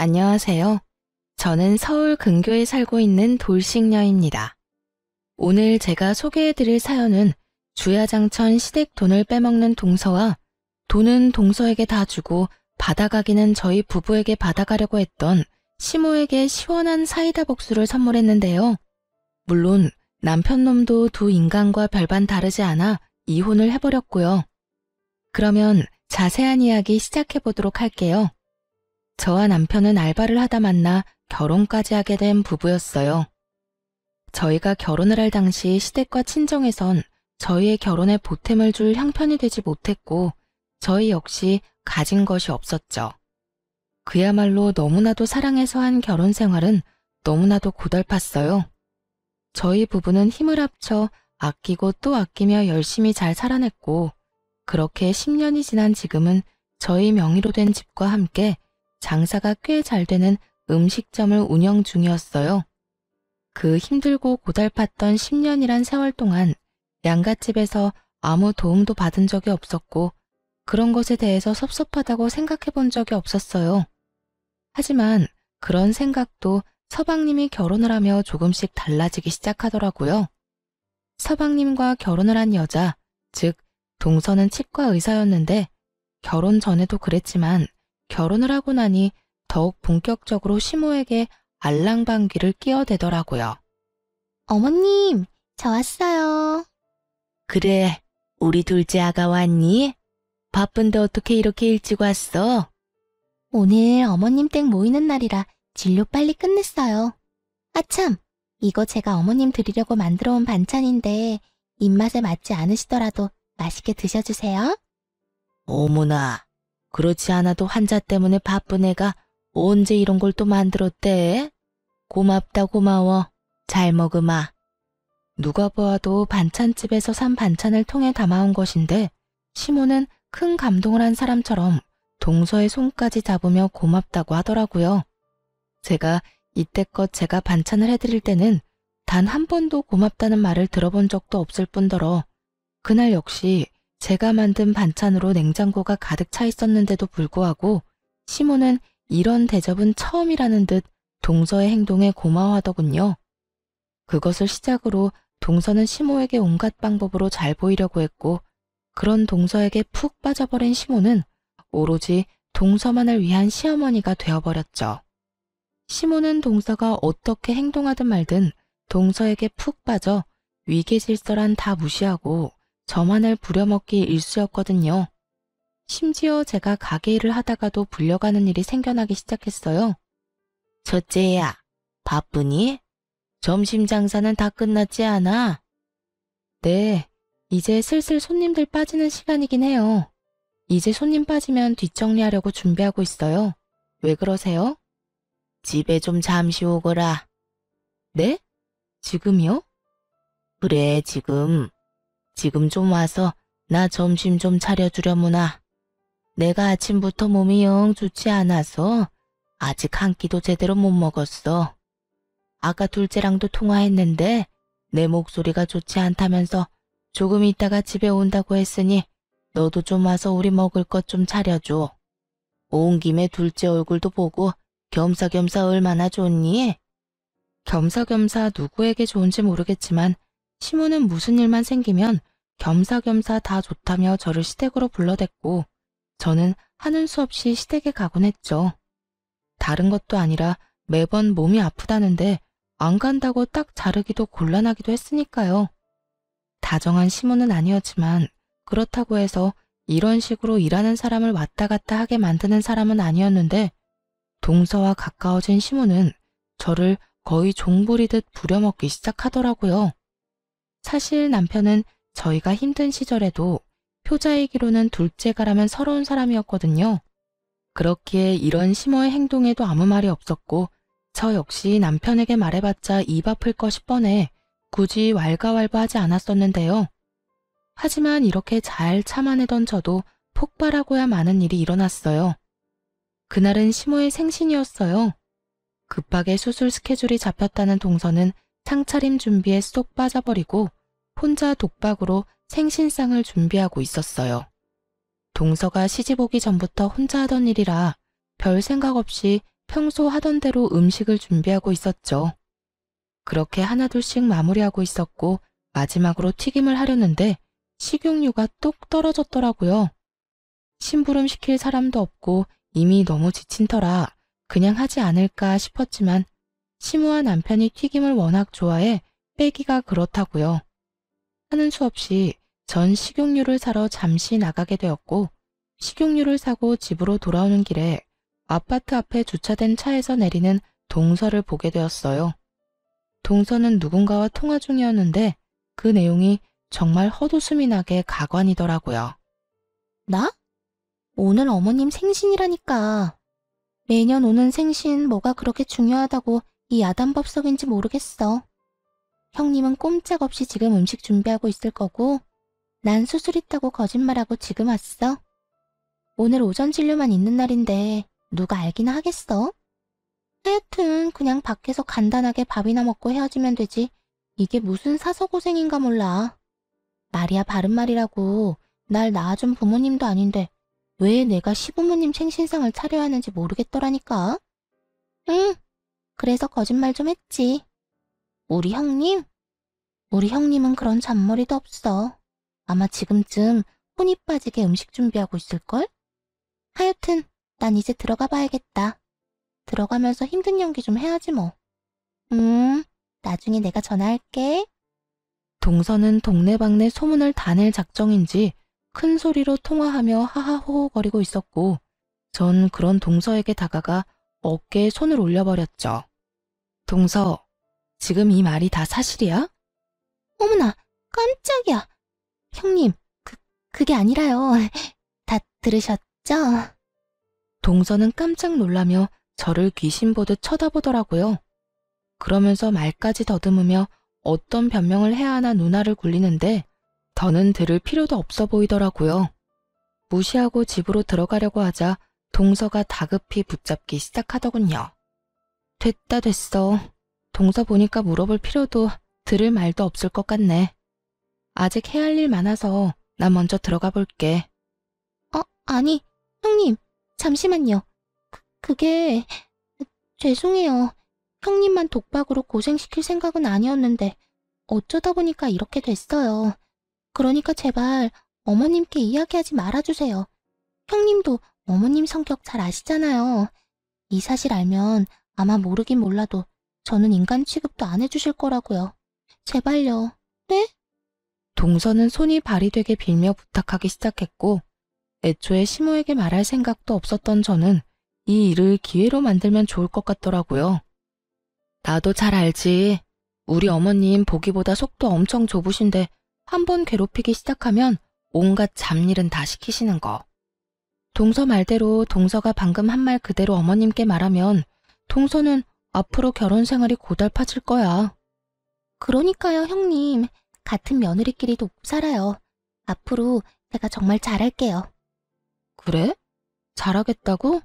안녕하세요. 저는 서울 근교에 살고 있는 돌싱녀입니다. 오늘 제가 소개해드릴 사연은 주야장천 시댁 돈을 빼먹는 동서와 돈은 동서에게 다 주고 받아가기는 저희 부부에게 받아가려고 했던 시모에게 시원한 사이다 복수를 선물했는데요. 물론 남편 놈도 두 인간과 별반 다르지 않아 이혼을 해버렸고요. 그러면 자세한 이야기 시작해보도록 할게요. 저와 남편은 알바를 하다 만나 결혼까지 하게 된 부부였어요. 저희가 결혼을 할 당시 시댁과 친정에선 저희의 결혼에 보탬을 줄 형편이 되지 못했고 저희 역시 가진 것이 없었죠. 그야말로 너무나도 사랑해서 한 결혼 생활은 너무나도 고달팠어요. 저희 부부는 힘을 합쳐 아끼고 또 아끼며 열심히 잘 살아냈고 그렇게 10년이 지난 지금은 저희 명의로 된 집과 함께 장사가 꽤 잘 되는 음식점을 운영 중이었어요. 그 힘들고 고달팠던 10년이란 세월 동안 양갓집에서 아무 도움도 받은 적이 없었고 그런 것에 대해서 섭섭하다고 생각해 본 적이 없었어요. 하지만 그런 생각도 서방님이 결혼을 하며 조금씩 달라지기 시작하더라고요. 서방님과 결혼을 한 여자, 즉 동서는 치과 의사였는데 결혼 전에도 그랬지만 결혼을 하고 나니 더욱 본격적으로 시모에게 알랑방귀를 끼어대더라고요. 어머님, 저 왔어요. 그래, 우리 둘째 아가 왔니? 바쁜데 어떻게 이렇게 일찍 왔어? 오늘 어머님 댁 모이는 날이라 진료 빨리 끝냈어요. 아참, 이거 제가 어머님 드리려고 만들어 온 반찬인데 입맛에 맞지 않으시더라도 맛있게 드셔주세요. 어머나, 그렇지 않아도 환자 때문에 바쁜 애가 언제 이런 걸 또 만들었대? 고맙다 고마워. 잘 먹으마. 누가 보아도 반찬집에서 산 반찬을 통에 담아온 것인데 시모는 큰 감동을 한 사람처럼 동서의 손까지 잡으며 고맙다고 하더라고요. 제가 이때껏 제가 반찬을 해드릴 때는 단 한 번도 고맙다는 말을 들어본 적도 없을 뿐더러 그날 역시 제가 만든 반찬으로 냉장고가 가득 차 있었는데도 불구하고 시모는 이런 대접은 처음이라는 듯 동서의 행동에 고마워하더군요. 그것을 시작으로 동서는 시모에게 온갖 방법으로 잘 보이려고 했고 그런 동서에게 푹 빠져버린 시모는 오로지 동서만을 위한 시어머니가 되어버렸죠. 시모는 동서가 어떻게 행동하든 말든 동서에게 푹 빠져 위계질서란 다 무시하고 저만을 부려먹기 일쑤였거든요. 심지어 제가 가게 일을 하다가도 불려가는 일이 생겨나기 시작했어요. 첫째야, 바쁘니? 점심 장사는 다 끝났지 않아? 네, 이제 슬슬 손님들 빠지는 시간이긴 해요. 이제 손님 빠지면 뒷정리하려고 준비하고 있어요. 왜 그러세요? 집에 좀 잠시 오거라. 네? 지금이요? 그래, 지금 좀 와서 나 점심 좀 차려주려무나. 내가 아침부터 몸이 영 좋지 않아서 아직 한 끼도 제대로 못 먹었어. 아까 둘째랑도 통화했는데 내 목소리가 좋지 않다면서 조금 있다가 집에 온다고 했으니 너도 좀 와서 우리 먹을 것 좀 차려줘. 온 김에 둘째 얼굴도 보고 겸사겸사 얼마나 좋니? 겸사겸사 누구에게 좋은지 모르겠지만 시모는 무슨 일만 생기면 겸사겸사 다 좋다며 저를 시댁으로 불러댔고 저는 하는 수 없이 시댁에 가곤 했죠. 다른 것도 아니라 매번 몸이 아프다는데 안 간다고 딱 자르기도 곤란하기도 했으니까요. 다정한 시모는 아니었지만 그렇다고 해서 이런 식으로 일하는 사람을 왔다 갔다 하게 만드는 사람은 아니었는데 동서와 가까워진 시모는 저를 거의 종부리듯 부려먹기 시작하더라고요. 사실 남편은 저희가 힘든 시절에도 효자이기로는 둘째가라면 서러운 사람이었거든요. 그렇기에 이런 시모의 행동에도 아무 말이 없었고 저 역시 남편에게 말해봤자 입 아플 것이 뻔해 굳이 왈가왈부하지 않았었는데요. 하지만 이렇게 잘 참아내던 저도 폭발하고야 마는 일이 일어났어요. 그날은 시모의 생신이었어요. 급하게 수술 스케줄이 잡혔다는 동서는 상차림 준비에 쏙 빠져버리고 혼자 독박으로 생신상을 준비하고 있었어요. 동서가 시집 오기 전부터 혼자 하던 일이라 별 생각 없이 평소 하던 대로 음식을 준비하고 있었죠. 그렇게 하나둘씩 마무리하고 있었고 마지막으로 튀김을 하려는데 식용유가 뚝 떨어졌더라고요. 심부름 시킬 사람도 없고 이미 너무 지친 터라 그냥 하지 않을까 싶었지만 시무와 남편이 튀김을 워낙 좋아해 빼기가 그렇다고요. 하는 수 없이 전 식용유를 사러 잠시 나가게 되었고 식용유를 사고 집으로 돌아오는 길에 아파트 앞에 주차된 차에서 내리는 동서를 보게 되었어요. 동서는 누군가와 통화 중이었는데 그 내용이 정말 헛웃음이 나게 가관이더라고요. 나? 오늘 어머님 생신이라니까. 매년 오는 생신 뭐가 그렇게 중요하다고 이 야단법석인지 모르겠어. 형님은 꼼짝없이 지금 음식 준비하고 있을 거고 난 수술 있다고 거짓말하고 지금 왔어. 오늘 오전 진료만 있는 날인데 누가 알기나 하겠어? 하여튼 그냥 밖에서 간단하게 밥이나 먹고 헤어지면 되지. 이게 무슨 사서고생인가 몰라. 말이야 바른 말이라고. 날 낳아준 부모님도 아닌데 왜 내가 시부모님 생신상을 차려야 하는지 모르겠더라니까. 응, 그래서 거짓말 좀 했지. 우리 형님? 우리 형님은 그런 잔머리도 없어. 아마 지금쯤 혼이 빠지게 음식 준비하고 있을걸? 하여튼 난 이제 들어가 봐야겠다. 들어가면서 힘든 연기 좀 해야지 뭐. 나중에 내가 전화할게. 동서는 동네방네 소문을 다 낼 작정인지 큰 소리로 통화하며 하하호호거리고 있었고 전 그런 동서에게 다가가 어깨에 손을 올려버렸죠. 동서, 지금 이 말이 다 사실이야? 어머나, 깜짝이야. 형님, 그게 아니라요. 다 들으셨죠? 동서는 깜짝 놀라며 저를 귀신 보듯 쳐다보더라고요. 그러면서 말까지 더듬으며 어떤 변명을 해야 하나 눈알을 굴리는데 더는 들을 필요도 없어 보이더라고요. 무시하고 집으로 들어가려고 하자 동서가 다급히 붙잡기 시작하더군요. 됐어. 동서 보니까 물어볼 필요도 들을 말도 없을 것 같네. 아직 해야 할 일 많아서 나 먼저 들어가 볼게. 아니, 형님, 잠시만요. 그게... 죄송해요. 형님만 독박으로 고생시킬 생각은 아니었는데 어쩌다 보니까 이렇게 됐어요. 그러니까 제발 어머님께 이야기하지 말아주세요. 형님도 어머님 성격 잘 아시잖아요. 이 사실 알면 아마 모르긴 몰라도 저는 인간 취급도 안 해주실 거라고요. 제발요. 네? 동서는 손이 발이 되게 빌며 부탁하기 시작했고 애초에 시모에게 말할 생각도 없었던 저는 이 일을 기회로 만들면 좋을 것 같더라고요. 나도 잘 알지. 우리 어머님 보기보다 속도 엄청 좁으신데 한번 괴롭히기 시작하면 온갖 잡일은 다 시키시는 거. 동서 말대로 동서가 방금 한 말 그대로 어머님께 말하면 동서는 앞으로 결혼 생활이 고달파질 거야. 그러니까요, 형님. 같은 며느리끼리 돕고 살아요. 앞으로 제가 정말 잘할게요. 그래? 잘하겠다고?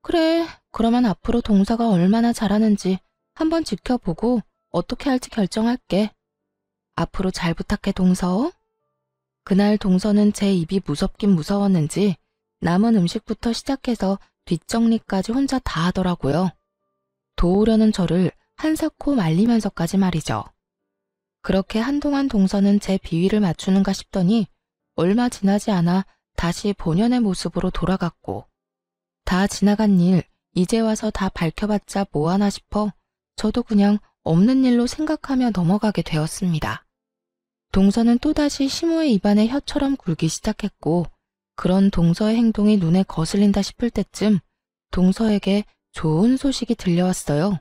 그래, 그러면 앞으로 동서가 얼마나 잘하는지 한번 지켜보고 어떻게 할지 결정할게. 앞으로 잘 부탁해, 동서. 그날 동서는 제 입이 무섭긴 무서웠는지 남은 음식부터 시작해서 뒷정리까지 혼자 다 하더라고요. 도우려는 저를 한사코 말리면서까지 말이죠. 그렇게 한동안 동서는 제 비위를 맞추는가 싶더니 얼마 지나지 않아 다시 본연의 모습으로 돌아갔고 다 지나간 일 이제 와서 다 밝혀봤자 뭐하나 싶어 저도 그냥 없는 일로 생각하며 넘어가게 되었습니다. 동서는 또다시 시모의 입안에 혀처럼 굴기 시작했고 그런 동서의 행동이 눈에 거슬린다 싶을 때쯤 동서에게 좋은 소식이 들려왔어요.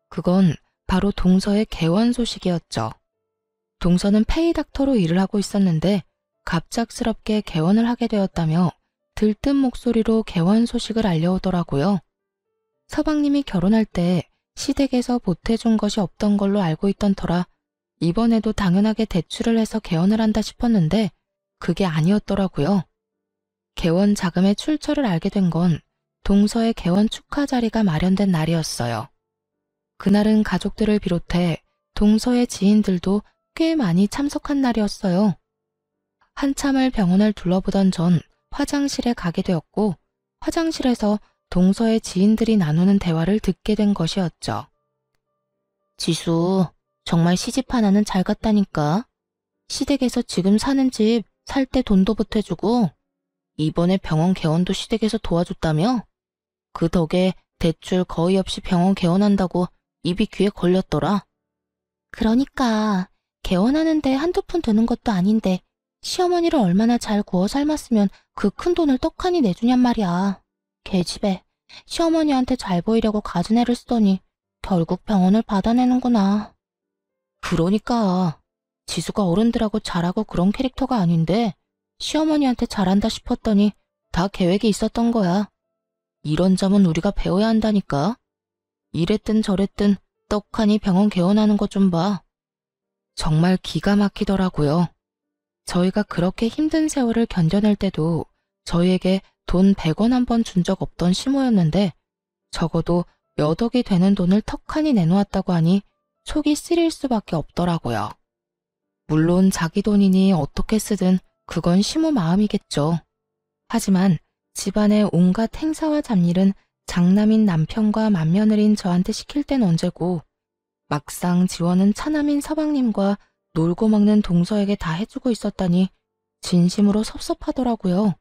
그건 바로 동서의 개원 소식이었죠. 동서는 페이닥터로 일을 하고 있었는데 갑작스럽게 개원을 하게 되었다며 들뜬 목소리로 개원 소식을 알려오더라고요. 서방님이 결혼할 때 시댁에서 보태준 것이 없던 걸로 알고 있던 터라 이번에도 당연하게 대출을 해서 개원을 한다 싶었는데 그게 아니었더라고요. 개원 자금의 출처를 알게 된 건 동서의 개원 축하 자리가 마련된 날이었어요. 그날은 가족들을 비롯해 동서의 지인들도 꽤 많이 참석한 날이었어요. 한참을 병원을 둘러보던 전 화장실에 가게 되었고 화장실에서 동서의 지인들이 나누는 대화를 듣게 된 것이었죠. 지수, 정말 시집 하나는 잘 갔다니까. 시댁에서 지금 사는 집 살 때 돈도 보태주고 이번에 병원 개원도 시댁에서 도와줬다며? 그 덕에 대출 거의 없이 병원 개원한다고 입이 귀에 걸렸더라. 그러니까 개원하는데 한두 푼 드는 것도 아닌데 시어머니를 얼마나 잘 구워 삶았으면 그 큰 돈을 떡하니 내주냔 말이야. 계집애, 시어머니한테 잘 보이려고 가진 애를 쓰더니 결국 병원을 받아내는구나. 그러니까 지수가 어른들하고 잘하고 그런 캐릭터가 아닌데 시어머니한테 잘한다 싶었더니 다 계획이 있었던 거야. 이런 점은 우리가 배워야 한다니까. 이랬든 저랬든 떡하니 병원 개원하는 것 좀 봐. 정말 기가 막히더라고요. 저희가 그렇게 힘든 세월을 견뎌낼 때도 저희에게 돈 100원 한 번 준 적 없던 시모였는데 적어도 몇 억이 되는 돈을 턱하니 내놓았다고 하니 속이 쓰릴 수밖에 없더라고요. 물론 자기 돈이니 어떻게 쓰든 그건 시모 마음이겠죠. 하지만 집안의 온갖 행사와 잡일은 장남인 남편과 맏며느리인 저한테 시킬 땐 언제고 막상 지원은 차남인 서방님과 놀고 먹는 동서에게 다 해주고 있었다니 진심으로 섭섭하더라고요.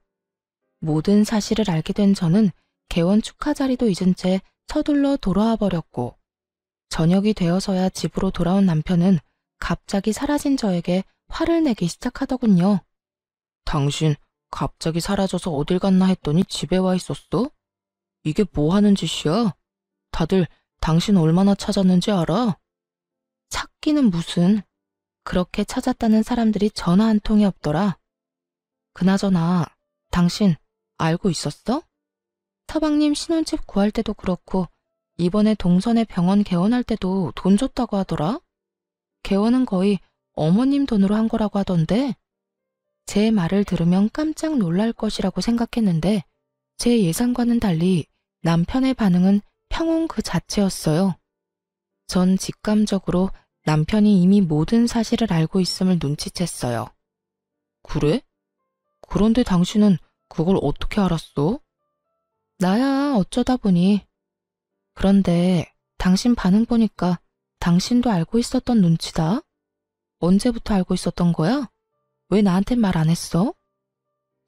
모든 사실을 알게 된 저는 개원 축하 자리도 잊은 채 서둘러 돌아와 버렸고 저녁이 되어서야 집으로 돌아온 남편은 갑자기 사라진 저에게 화를 내기 시작하더군요. 당신 갑자기 사라져서 어딜 갔나 했더니 집에 와 있었어? 이게 뭐 하는 짓이야? 다들 당신 얼마나 찾았는지 알아? 찾기는 무슨. 그렇게 찾았다는 사람들이 전화 한 통이 없더라. 그나저나 당신 알고 있었어? 서방님 신혼집 구할 때도 그렇고 이번에 동선에 병원 개원할 때도 돈 줬다고 하더라. 개원은 거의 어머님 돈으로 한 거라고 하던데 제 말을 들으면 깜짝 놀랄 것이라고 생각했는데 제 예상과는 달리 남편의 반응은 평온 그 자체였어요. 전 직감적으로 남편이 이미 모든 사실을 알고 있음을 눈치챘어요. 그래? 그런데 당신은 그걸 어떻게 알았어? 나야 어쩌다 보니. 그런데 당신 반응 보니까 당신도 알고 있었던 눈치다? 언제부터 알고 있었던 거야? 왜 나한텐 말 안 했어?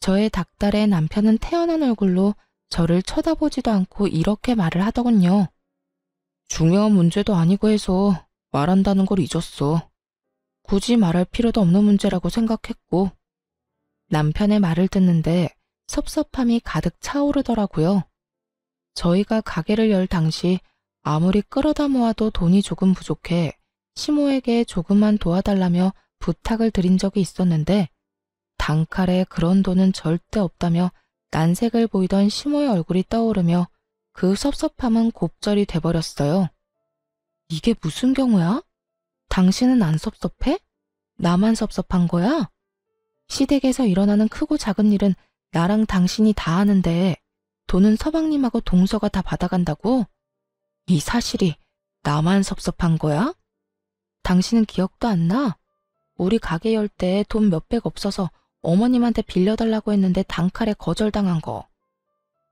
저의 닭달의 남편은 태연한 얼굴로 저를 쳐다보지도 않고 이렇게 말을 하더군요. 중요한 문제도 아니고 해서 말한다는 걸 잊었어. 굳이 말할 필요도 없는 문제라고 생각했고. 남편의 말을 듣는데 섭섭함이 가득 차오르더라고요. 저희가 가게를 열 당시 아무리 끌어다 모아도 돈이 조금 부족해 시모에게 조금만 도와달라며 부탁을 드린 적이 있었는데 단칼에 그런 돈은 절대 없다며 난색을 보이던 시모의 얼굴이 떠오르며 그 섭섭함은 곱절이 돼버렸어요. 이게 무슨 경우야? 당신은 안 섭섭해? 나만 섭섭한 거야? 시댁에서 일어나는 크고 작은 일은 나랑 당신이 다 하는데 돈은 서방님하고 동서가 다 받아간다고? 이 사실이 나만 섭섭한 거야? 당신은 기억도 안 나? 우리 가게 열 때 돈 몇백 없어서 어머님한테 빌려달라고 했는데 단칼에 거절당한 거.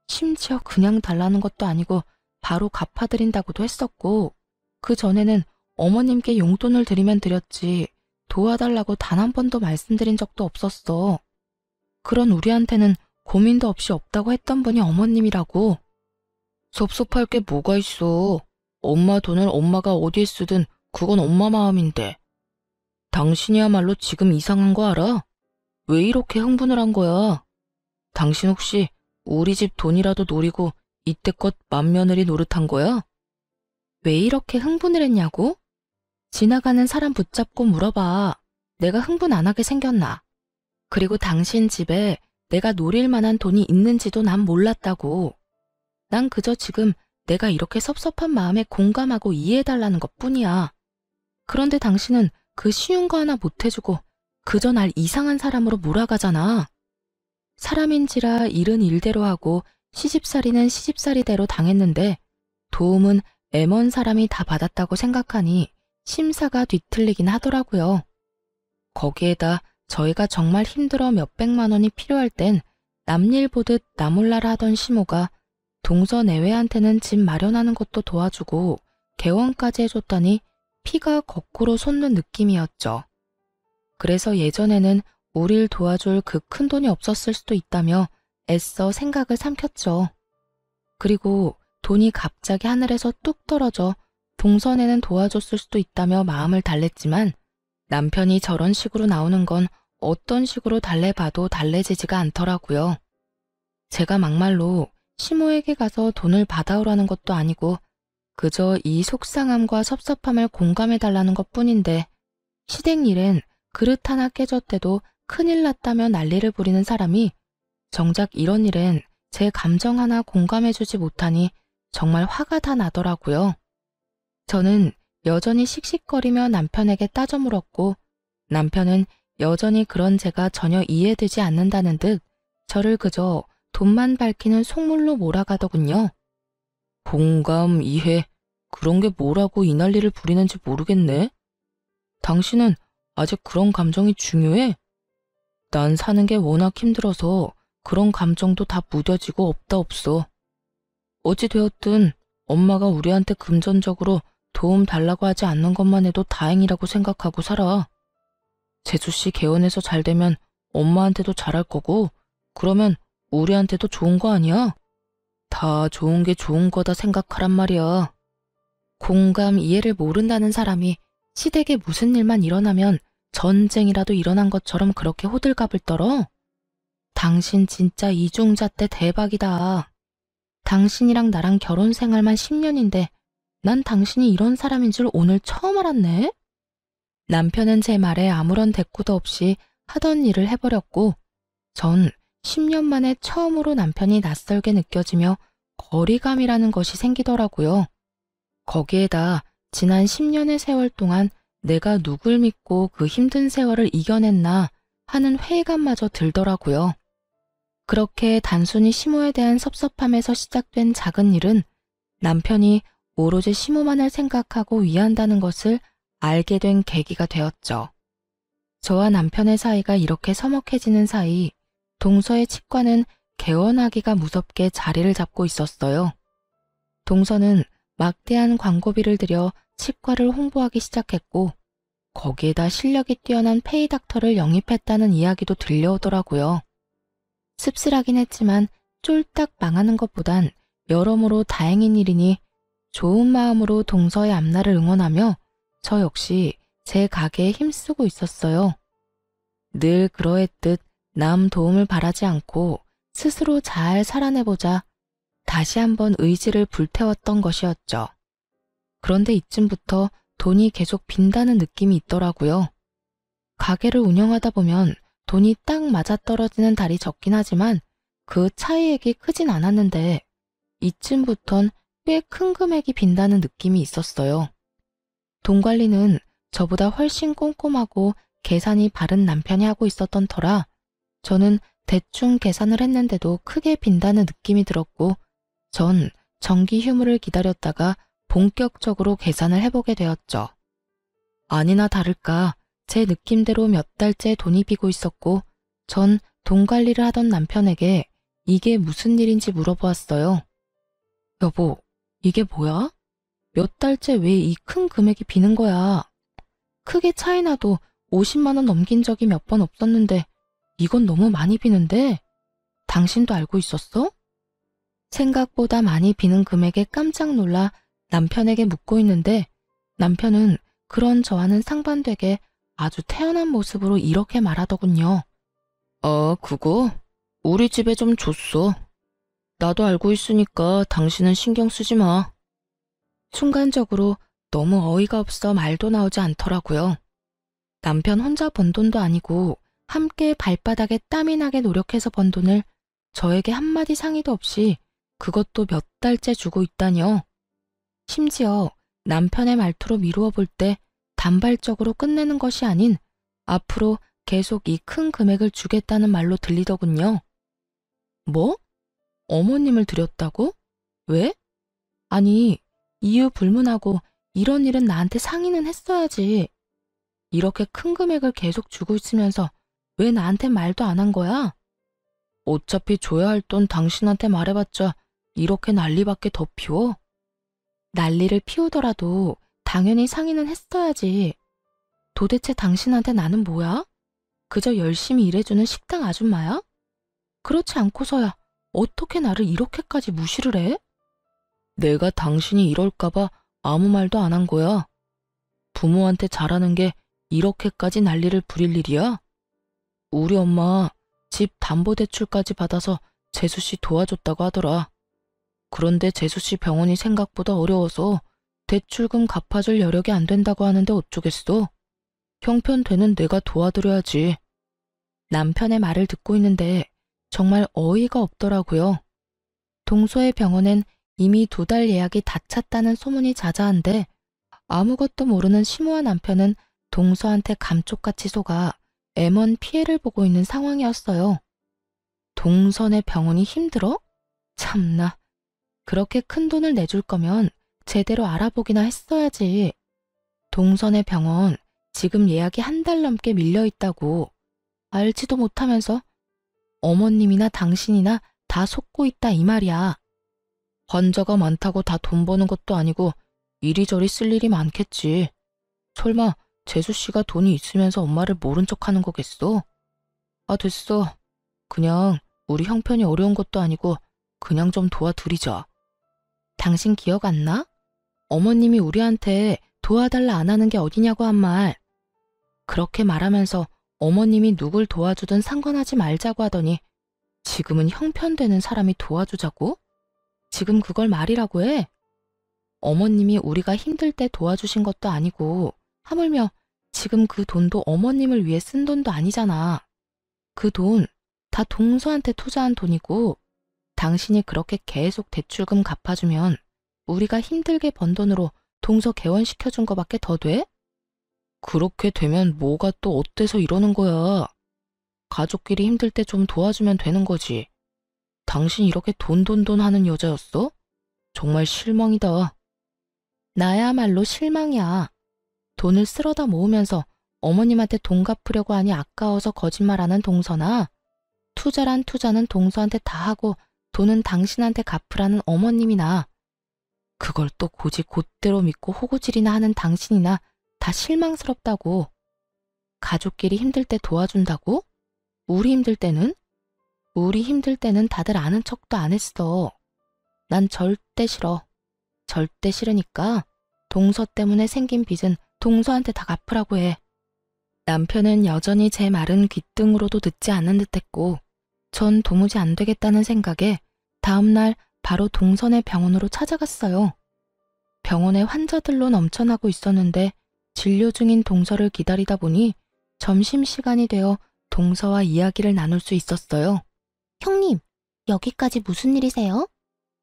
심지어 그냥 달라는 것도 아니고 바로 갚아드린다고도 했었고 그 전에는 어머님께 용돈을 드리면 드렸지 도와달라고 단 한 번도 말씀드린 적도 없었어. 그런 우리한테는 고민도 없이 없다고 했던 분이 어머님이라고. 섭섭할 게 뭐가 있어. 엄마 돈을 엄마가 어디에 쓰든 그건 엄마 마음인데. 당신이야말로 지금 이상한 거 알아? 왜 이렇게 흥분을 한 거야? 당신 혹시 우리 집 돈이라도 노리고 이때껏 맏며느리 노릇한 거야? 왜 이렇게 흥분을 했냐고? 지나가는 사람 붙잡고 물어봐. 내가 흥분 안 하게 생겼나? 그리고 당신 집에 내가 노릴 만한 돈이 있는지도 난 몰랐다고. 난 그저 지금 내가 이렇게 섭섭한 마음에 공감하고 이해해달라는 것뿐이야. 그런데 당신은 그 쉬운 거 하나 못 해주고 그저 날 이상한 사람으로 몰아가잖아. 사람인지라 일은 일대로 하고 시집살이는 시집살이대로 당했는데 도움은 애먼 사람이 다 받았다고 생각하니 심사가 뒤틀리긴 하더라고요. 거기에다 저희가 정말 힘들어 몇백만 원이 필요할 땐 남일 보듯 나몰라라 하던 시모가 동서 내외한테는 집 마련하는 것도 도와주고 개원까지 해줬다니 피가 거꾸로 솟는 느낌이었죠. 그래서 예전에는 우릴 도와줄 그 큰 돈이 없었을 수도 있다며 애써 생각을 삼켰죠. 그리고 돈이 갑자기 하늘에서 뚝 떨어져 동선에는 도와줬을 수도 있다며 마음을 달랬지만 남편이 저런 식으로 나오는 건 어떤 식으로 달래봐도 달래지지가 않더라고요. 제가 막말로 시모에게 가서 돈을 받아오라는 것도 아니고 그저 이 속상함과 섭섭함을 공감해달라는 것뿐인데 시댁 일엔 그릇 하나 깨졌대도 큰일 났다며 난리를 부리는 사람이 정작 이런 일엔 제 감정 하나 공감해주지 못하니 정말 화가 다 나더라고요. 저는 여전히 씩씩거리며 남편에게 따져 물었고 남편은 여전히 그런 제가 전혀 이해되지 않는다는 듯 저를 그저 돈만 밝히는 속물로 몰아가더군요. 공감, 이해, 그런 게 뭐라고 이 난리를 부리는지 모르겠네. 당신은 아직 그런 감정이 중요해? 난 사는 게 워낙 힘들어서 그런 감정도 다 무뎌지고 없다 없어. 어찌 되었든 엄마가 우리한테 금전적으로 도움 달라고 하지 않는 것만 해도 다행이라고 생각하고 살아. 재수씨 개원해서 잘 되면 엄마한테도 잘할 거고 그러면 우리한테도 좋은 거 아니야? 다 좋은 게 좋은 거다 생각하란 말이야. 공감, 이해를 모른다는 사람이 시댁에 무슨 일만 일어나면 전쟁이라도 일어난 것처럼 그렇게 호들갑을 떨어? 당신 진짜 이중잣대 대박이다. 당신이랑 나랑 결혼 생활만 10년인데 난 당신이 이런 사람인 줄 오늘 처음 알았네? 남편은 제 말에 아무런 대꾸도 없이 하던 일을 해버렸고 전 10년 만에 처음으로 남편이 낯설게 느껴지며 거리감이라는 것이 생기더라고요. 거기에다 지난 10년의 세월 동안 내가 누굴 믿고 그 힘든 세월을 이겨냈나 하는 회의감마저 들더라고요. 그렇게 단순히 시모에 대한 섭섭함에서 시작된 작은 일은 남편이 오로지 시모만을 생각하고 위한다는 것을 알게 된 계기가 되었죠. 저와 남편의 사이가 이렇게 서먹해지는 사이 동서의 치과는 개원하기가 무섭게 자리를 잡고 있었어요. 동서는 막대한 광고비를 들여 치과를 홍보하기 시작했고 거기에다 실력이 뛰어난 페이닥터를 영입했다는 이야기도 들려오더라고요. 씁쓸하긴 했지만 쫄딱 망하는 것보단 여러모로 다행인 일이니 좋은 마음으로 동서의 앞날을 응원하며 저 역시 제 가게에 힘쓰고 있었어요. 늘 그러했듯 남 도움을 바라지 않고 스스로 잘 살아내보자 다시 한번 의지를 불태웠던 것이었죠. 그런데 이쯤부터 돈이 계속 빈다는 느낌이 있더라고요. 가게를 운영하다 보면 돈이 딱 맞아떨어지는 달이 적긴 하지만 그 차이액이 크진 않았는데 이쯤부턴 꽤 큰 금액이 빈다는 느낌이 있었어요. 돈 관리는 저보다 훨씬 꼼꼼하고 계산이 바른 남편이 하고 있었던 터라 저는 대충 계산을 했는데도 크게 빈다는 느낌이 들었고 전 정기 휴무를 기다렸다가 본격적으로 계산을 해보게 되었죠. 아니나 다를까 제 느낌대로 몇 달째 돈이 비고 있었고 전 돈 관리를 하던 남편에게 이게 무슨 일인지 물어보았어요. 여보, 이게 뭐야? 몇 달째 왜 이 큰 금액이 비는 거야? 크게 차이나도 50만 원 넘긴 적이 몇 번 없었는데 이건 너무 많이 비는데? 당신도 알고 있었어? 생각보다 많이 비는 금액에 깜짝 놀라 남편에게 묻고 있는데 남편은 그런 저와는 상반되게 아주 태연한 모습으로 이렇게 말하더군요. 그거? 우리 집에 좀 줬어. 나도 알고 있으니까 당신은 신경 쓰지 마. 순간적으로 너무 어이가 없어 말도 나오지 않더라고요. 남편 혼자 번 돈도 아니고 함께 발바닥에 땀이 나게 노력해서 번 돈을 저에게 한마디 상의도 없이 그것도 몇 달째 주고 있다뇨. 심지어 남편의 말투로 미루어 볼 때 단발적으로 끝내는 것이 아닌 앞으로 계속 이 큰 금액을 주겠다는 말로 들리더군요. 뭐? 어머님을 드렸다고? 왜? 아니, 이유 불문하고 이런 일은 나한테 상의는 했어야지. 이렇게 큰 금액을 계속 주고 있으면서 왜 나한테 말도 안 한 거야? 어차피 줘야 할 돈 당신한테 말해봤자 이렇게 난리밖에 더 피워? 난리를 피우더라도 당연히 상의는 했어야지. 도대체 당신한테 나는 뭐야? 그저 열심히 일해주는 식당 아줌마야? 그렇지 않고서야 어떻게 나를 이렇게까지 무시를 해? 내가 당신이 이럴까봐 아무 말도 안 한 거야. 부모한테 잘하는 게 이렇게까지 난리를 부릴 일이야? 우리 엄마 집 담보대출까지 받아서 재수씨 도와줬다고 하더라. 그런데 재수씨 병원이 생각보다 어려워서 대출금 갚아줄 여력이 안 된다고 하는데 어쩌겠어? 형편되는 내가 도와드려야지. 남편의 말을 듣고 있는데 정말 어이가 없더라고요. 동서의 병원엔 이미 2달 예약이 다 찼다는 소문이 자자한데 아무것도 모르는 심오한 남편은 동서한테 감쪽같이 속아 애먼 피해를 보고 있는 상황이었어요. 동선의 병원이 힘들어? 참나. 그렇게 큰 돈을 내줄 거면 제대로 알아보기나 했어야지. 동선의 병원 지금 예약이 1달 넘게 밀려 있다고. 알지도 못하면서 어머님이나 당신이나 다 속고 있다 이 말이야. 환자가 많다고 다 돈 버는 것도 아니고 이리저리 쓸 일이 많겠지. 설마 재수씨가 돈이 있으면서 엄마를 모른 척하는 거겠어? 아, 됐어. 그냥 우리 형편이 어려운 것도 아니고 그냥 좀 도와드리자. 당신 기억 안 나? 어머님이 우리한테 도와달라 안 하는 게 어디냐고 한 말. 그렇게 말하면서 어머님이 누굴 도와주든 상관하지 말자고 하더니 지금은 형편되는 사람이 도와주자고? 지금 그걸 말이라고 해? 어머님이 우리가 힘들 때 도와주신 것도 아니고 하물며 지금 그 돈도 어머님을 위해 쓴 돈도 아니잖아. 그 돈 다 동서한테 투자한 돈이고 당신이 그렇게 계속 대출금 갚아주면 우리가 힘들게 번 돈으로 동서 개원시켜준 거밖에 더 돼? 그렇게 되면 뭐가 또 어때서 이러는 거야. 가족끼리 힘들 때 좀 도와주면 되는 거지. 당신 이렇게 돈 하는 여자였어? 정말 실망이다. 나야말로 실망이야. 돈을 쓸어다 모으면서 어머님한테 돈 갚으려고 하니 아까워서 거짓말하는 동서나 투자란 투자는 동서한테 다 하고 돈은 당신한테 갚으라는 어머님이나 그걸 또 고지 곧대로 믿고 호구질이나 하는 당신이나 다 실망스럽다고. 가족끼리 힘들 때 도와준다고? 우리 힘들 때는? 우리 힘들 때는 다들 아는 척도 안 했어. 난 절대 싫어. 절대 싫으니까 동서 때문에 생긴 빚은 동서한테 다 갚으라고 해. 남편은 여전히 제 말은 귓등으로도 듣지 않는 듯했고 전 도무지 안 되겠다는 생각에 다음날 바로 동선의 병원으로 찾아갔어요. 병원에 환자들로 넘쳐나고 있었는데 진료 중인 동서를 기다리다 보니 점심시간이 되어 동서와 이야기를 나눌 수 있었어요. 형님, 여기까지 무슨 일이세요?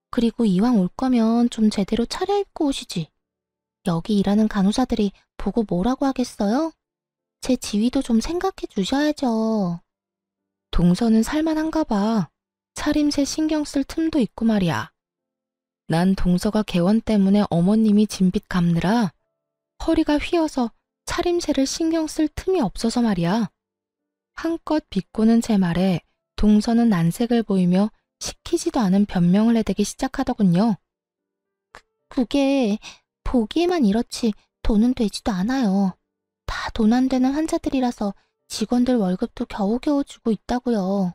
그리고 이왕 올 거면 좀 제대로 차려입고 오시지. 여기 일하는 간호사들이 보고 뭐라고 하겠어요? 제 지위도 좀 생각해 주셔야죠. 동서는 살만한가 봐. 차림새 신경 쓸 틈도 있고 말이야. 난 동서가 개원 때문에 어머님이 진빚 갚느라 허리가 휘어서 차림새를 신경 쓸 틈이 없어서 말이야. 한껏 비꼬는 제 말에 동서는 난색을 보이며 시키지도 않은 변명을 해대기 시작하더군요. 그게 보기에만 이렇지 돈은 되지도 않아요. 다 돈 안 되는 환자들이라서 직원들 월급도 겨우겨우 주고 있다고요.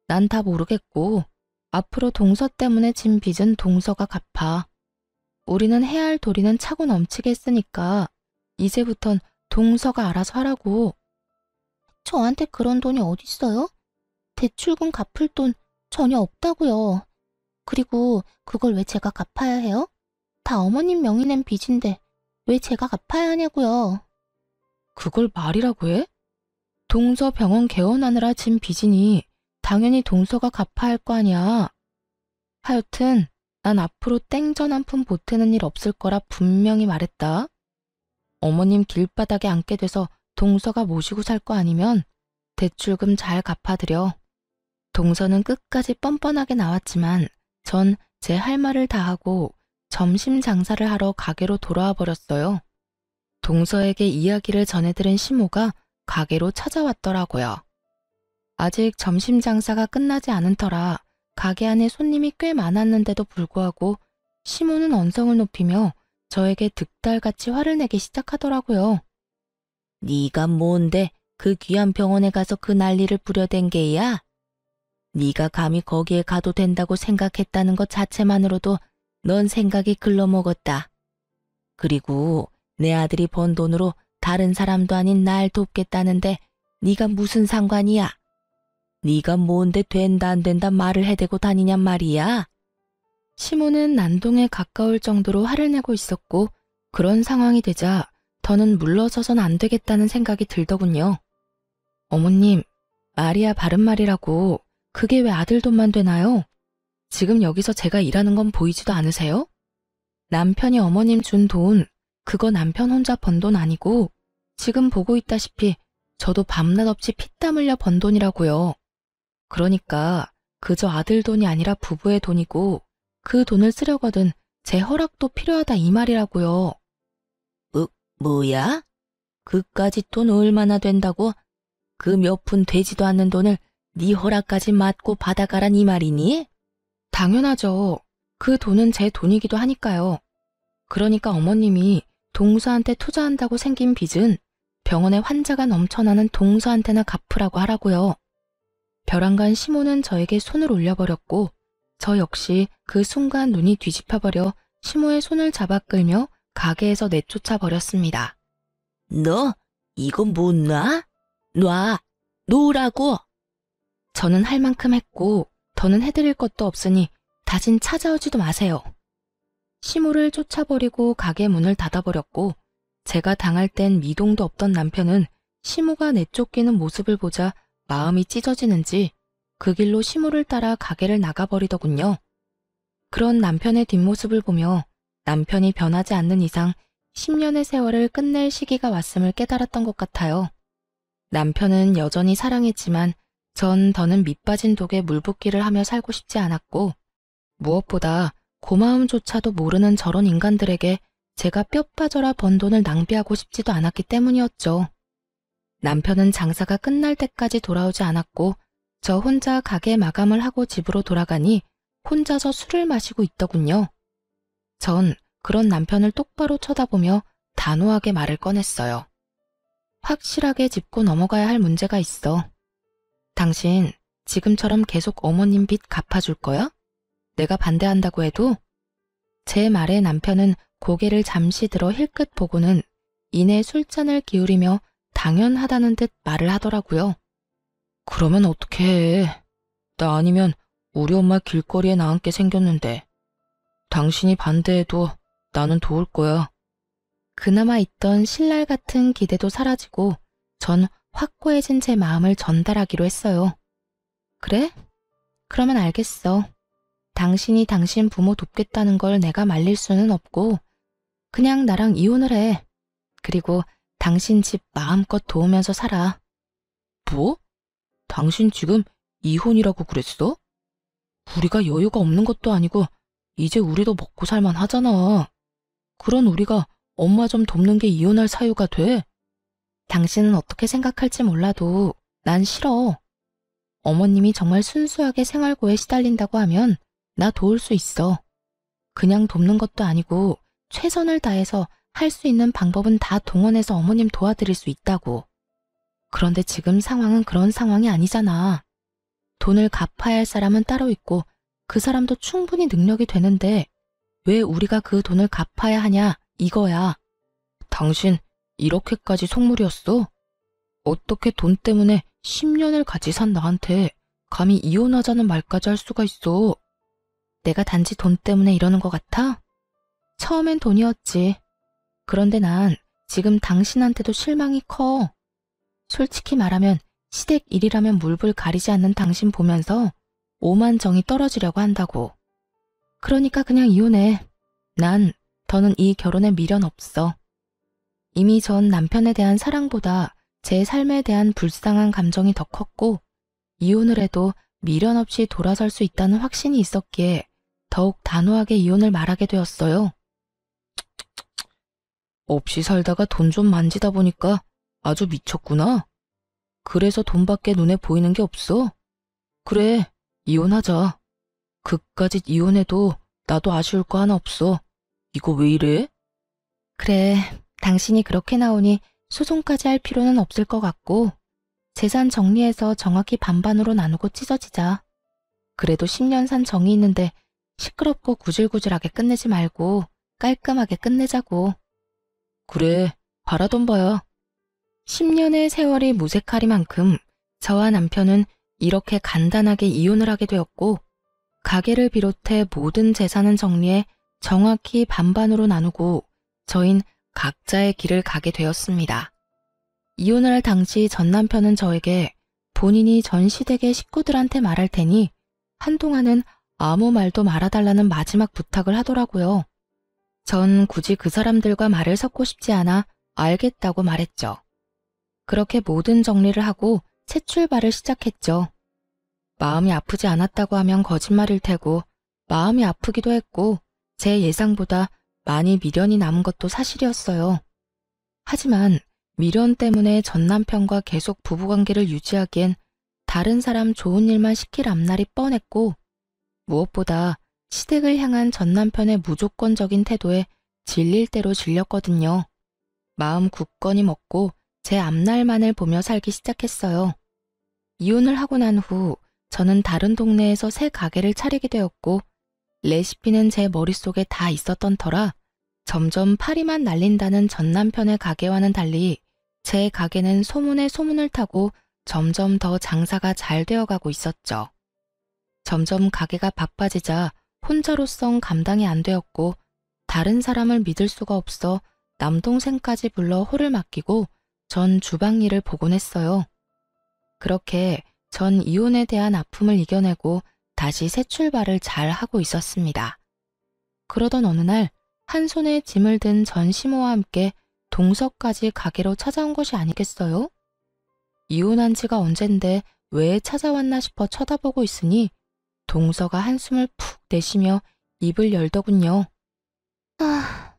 난 다 모르겠고 앞으로 동서 때문에 진 빚은 동서가 갚아. 우리는 해야 할 도리는 차고 넘치게 했으니까 이제부턴 동서가 알아서 하라고. 저한테 그런 돈이 어딨어요? 대출금 갚을 돈 전혀 없다고요. 그리고 그걸 왜 제가 갚아야 해요? 다 어머님 명의 낸 빚인데 왜 제가 갚아야 하냐고요. 그걸 말이라고 해? 동서 병원 개원하느라 진 빚이니 당연히 동서가 갚아야 할 거 아니야. 하여튼 난 앞으로 땡전 한 푼 보태는 일 없을 거라 분명히 말했다. 어머님 길바닥에 앉게 돼서 동서가 모시고 살 거 아니면 대출금 잘 갚아드려. 동서는 끝까지 뻔뻔하게 나왔지만 전 제 할 말을 다 하고 점심 장사를 하러 가게로 돌아와 버렸어요. 동서에게 이야기를 전해들은 시모가 가게로 찾아왔더라고요. 아직 점심 장사가 끝나지 않은 터라 가게 안에 손님이 꽤 많았는데도 불구하고 시모는 언성을 높이며 저에게 득달같이 화를 내기 시작하더라고요. 네가 뭔데 그 귀한 병원에 가서 그 난리를 부려댄 게야? 네가 감히 거기에 가도 된다고 생각했다는 것 자체만으로도 넌 생각이 글러먹었다. 그리고 내 아들이 번 돈으로 다른 사람도 아닌 날 돕겠다는데 네가 무슨 상관이야? 네가 뭔데 된다 안 된다 말을 해대고 다니냔 말이야? 시모는 난동에 가까울 정도로 화를 내고 있었고 그런 상황이 되자 더는 물러서선 안 되겠다는 생각이 들더군요. 어머님, 말이야 바른 말이라고 그게 왜 아들 돈만 되나요? 지금 여기서 제가 일하는 건 보이지도 않으세요? 남편이 어머님 준 돈, 그거 남편 혼자 번 돈 아니고 지금 보고 있다시피 저도 밤낮 없이 피땀 흘려 번 돈이라고요. 그러니까 그저 아들 돈이 아니라 부부의 돈이고 그 돈을 쓰려거든 제 허락도 필요하다 이 말이라고요. 뭐야? 그까짓 돈 얼마나 된다고? 그 몇 푼 되지도 않는 돈을 네 허락까지 맞고 받아가란 이 말이니? 당연하죠. 그 돈은 제 돈이기도 하니까요. 그러니까 어머님이 동서한테 투자한다고 생긴 빚은 병원에 환자가 넘쳐나는 동서한테나 갚으라고 하라고요. 벼랑간 시모는 저에게 손을 올려버렸고 저 역시 그 순간 눈이 뒤집혀버려 시모의 손을 잡아 끌며 가게에서 내쫓아 버렸습니다. 너 이거 못 놔? 놔! 놓으라고! 저는 할 만큼 했고 더는 해드릴 것도 없으니 다신 찾아오지도 마세요. 시모를 쫓아버리고 가게 문을 닫아버렸고 제가 당할 땐 미동도 없던 남편은 시모가 내쫓기는 모습을 보자 마음이 찢어지는지 그 길로 시모를 따라 가게를 나가버리더군요. 그런 남편의 뒷모습을 보며 남편이 변하지 않는 이상 10년의 세월을 끝낼 시기가 왔음을 깨달았던 것 같아요. 남편은 여전히 사랑했지만 전 더는 밑빠진 독에 물붓기를 하며 살고 싶지 않았고 무엇보다 고마움조차도 모르는 저런 인간들에게 제가 뼈 빠져라 번 돈을 낭비하고 싶지도 않았기 때문이었죠. 남편은 장사가 끝날 때까지 돌아오지 않았고 저 혼자 가게 마감을 하고 집으로 돌아가니 혼자서 술을 마시고 있더군요. 전 그런 남편을 똑바로 쳐다보며 단호하게 말을 꺼냈어요. 확실하게 짚고 넘어가야 할 문제가 있어. 당신 지금처럼 계속 어머님 빚 갚아줄 거야? 내가 반대한다고 해도? 제 말에 남편은 고개를 잠시 들어 힐끗 보고는 이내 술잔을 기울이며 당연하다는 듯 말을 하더라고요. 그러면 어떡해. 나 아니면 우리 엄마 길거리에 나앉게 생겼는데. 당신이 반대해도 나는 도울 거야. 그나마 있던 신랄 같은 기대도 사라지고 전 확고해진 제 마음을 전달하기로 했어요. 그래? 그러면 알겠어. 당신이 당신 부모 돕겠다는 걸 내가 말릴 수는 없고 그냥 나랑 이혼을 해. 그리고 당신 집 마음껏 도우면서 살아. 뭐? 당신 지금 이혼이라고 그랬어? 우리가 여유가 없는 것도 아니고 이제 우리도 먹고 살만 하잖아. 그런 우리가 엄마 좀 돕는 게 이혼할 사유가 돼? 당신은 어떻게 생각할지 몰라도 난 싫어. 어머님이 정말 순수하게 생활고에 시달린다고 하면 나 도울 수 있어. 그냥 돕는 것도 아니고 최선을 다해서 할 수 있는 방법은 다 동원해서 어머님 도와드릴 수 있다고. 그런데 지금 상황은 그런 상황이 아니잖아. 돈을 갚아야 할 사람은 따로 있고 그 사람도 충분히 능력이 되는데 왜 우리가 그 돈을 갚아야 하냐 이거야. 당신 이렇게까지 속물이었어? 어떻게 돈 때문에 10년을 같이 산 나한테 감히 이혼하자는 말까지 할 수가 있어. 내가 단지 돈 때문에 이러는 것 같아? 처음엔 돈이었지. 그런데 난 지금 당신한테도 실망이 커. 솔직히 말하면 시댁 일이라면 물불 가리지 않는 당신 보면서 오만 정이 떨어지려고 한다고. 그러니까 그냥 이혼해. 난 더는 이 결혼에 미련 없어. 이미 전 남편에 대한 사랑보다 제 삶에 대한 불쌍한 감정이 더 컸고 이혼을 해도 미련 없이 돌아설 수 있다는 확신이 있었기에 더욱 단호하게 이혼을 말하게 되었어요. 없이 살다가 돈 좀 만지다 보니까 아주 미쳤구나. 그래서 돈밖에 눈에 보이는 게 없어? 그래, 이혼하자. 그까짓 이혼해도 나도 아쉬울 거 하나 없어. 이거 왜 이래? 그래, 당신이 그렇게 나오니 소송까지 할 필요는 없을 것 같고 재산 정리해서 정확히 반반으로 나누고 찢어지자. 그래도 10년 산 정이 있는데 시끄럽고 구질구질하게 끝내지 말고 깔끔하게 끝내자고. 그래, 바라던 바야. 10년의 세월이 무색하리만큼 저와 남편은 이렇게 간단하게 이혼을 하게 되었고 가게를 비롯해 모든 재산은 정리해 정확히 반반으로 나누고 저흰 각자의 길을 가게 되었습니다. 이혼을 할 당시 전 남편은 저에게 본인이 전 시댁의 식구들한테 말할 테니 한동안은 아무 말도 말아달라는 마지막 부탁을 하더라고요. 전 굳이 그 사람들과 말을 섞고 싶지 않아 알겠다고 말했죠. 그렇게 모든 정리를 하고 새 출발을 시작했죠. 마음이 아프지 않았다고 하면 거짓말일 테고 마음이 아프기도 했고 제 예상보다 많이 미련이 남은 것도 사실이었어요. 하지만 미련 때문에 전 남편과 계속 부부관계를 유지하기엔 다른 사람 좋은 일만 시킬 앞날이 뻔했고 무엇보다 시댁을 향한 전 남편의 무조건적인 태도에 질릴 대로 질렸거든요. 마음 굳건히 먹고 제 앞날만을 보며 살기 시작했어요. 이혼을 하고 난 후 저는 다른 동네에서 새 가게를 차리게 되었고 레시피는 제 머릿속에 다 있었던 터라 점점 파리만 날린다는 전 남편의 가게와는 달리 제 가게는 소문에 소문을 타고 점점 더 장사가 잘 되어가고 있었죠. 점점 가게가 바빠지자 혼자로선 감당이 안 되었고 다른 사람을 믿을 수가 없어 남동생까지 불러 홀을 맡기고 전 주방 일을 보곤 했어요. 그렇게 전 이혼에 대한 아픔을 이겨내고 다시 새 출발을 잘 하고 있었습니다. 그러던 어느 날 한 손에 짐을 든 전 시모와 함께 동서까지 가게로 찾아온 것이 아니겠어요? 이혼한 지가 언젠데 왜 찾아왔나 싶어 쳐다보고 있으니 동서가 한숨을 푹 내쉬며 입을 열더군요. 아,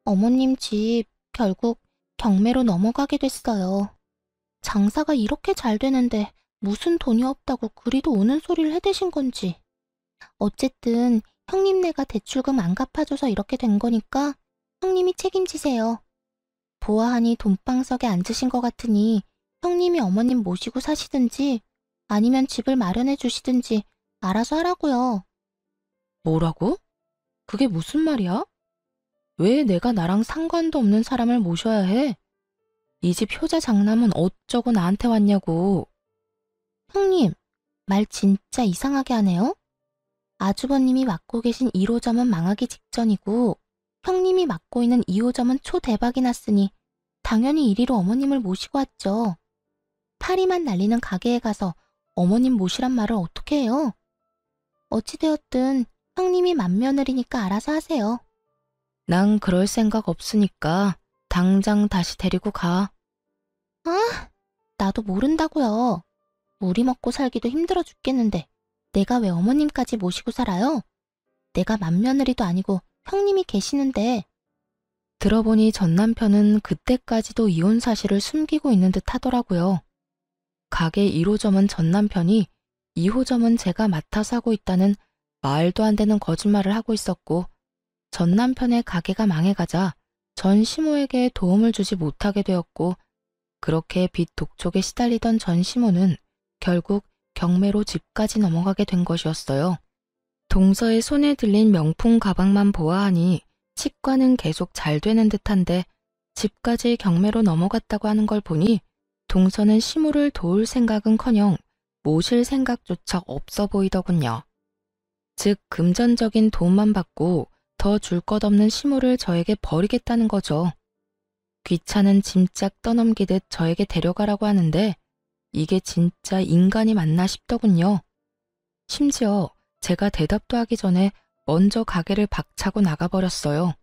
어머님 집 결국 경매로 넘어가게 됐어요. 장사가 이렇게 잘 되는데 무슨 돈이 없다고 그리도 오는 소리를 해대신 건지. 어쨌든 형님네가 대출금 안 갚아줘서 이렇게 된 거니까 형님이 책임지세요. 보아하니 돈방석에 앉으신 것 같으니 형님이 어머님 모시고 사시든지 아니면 집을 마련해 주시든지 알아서 하라고요. 뭐라고? 그게 무슨 말이야? 왜 내가 나랑 상관도 없는 사람을 모셔야 해? 이 집 효자 장남은 어쩌고 나한테 왔냐고. 형님, 말 진짜 이상하게 하네요. 아주버님이 맡고 계신 1호점은 망하기 직전이고 형님이 맡고 있는 2호점은 초대박이 났으니 당연히 이리로 어머님을 모시고 왔죠. 파리만 날리는 가게에 가서 어머님 모시란 말을 어떻게 해요? 어찌되었든 형님이 맏며느리니까 알아서 하세요. 난 그럴 생각 없으니까 당장 다시 데리고 가. 아, 나도 모른다고요. 우리 먹고 살기도 힘들어 죽겠는데 내가 왜 어머님까지 모시고 살아요? 내가 맏며느리도 아니고 형님이 계시는데. 들어보니 전 남편은 그때까지도 이혼 사실을 숨기고 있는 듯 하더라고요. 가게 1호점은 전 남편이 2호점은 제가 맡아서 하고 있다는 말도 안 되는 거짓말을 하고 있었고 전 남편의 가게가 망해가자 전 시모에게 도움을 주지 못하게 되었고 그렇게 빚 독촉에 시달리던 전 시모는 결국 경매로 집까지 넘어가게 된 것이었어요. 동서의 손에 들린 명품 가방만 보아하니 치과는 계속 잘 되는 듯한데 집까지 경매로 넘어갔다고 하는 걸 보니 동서는 시모를 도울 생각은커녕 모실 생각조차 없어 보이더군요. 즉 금전적인 도움만 받고 더 줄 것 없는 시모를 저에게 버리겠다는 거죠. 귀찮은 짐짝 떠넘기듯 저에게 데려가라고 하는데 이게 진짜 인간이 맞나 싶더군요. 심지어 제가 대답도 하기 전에 먼저 가게를 박차고 나가버렸어요.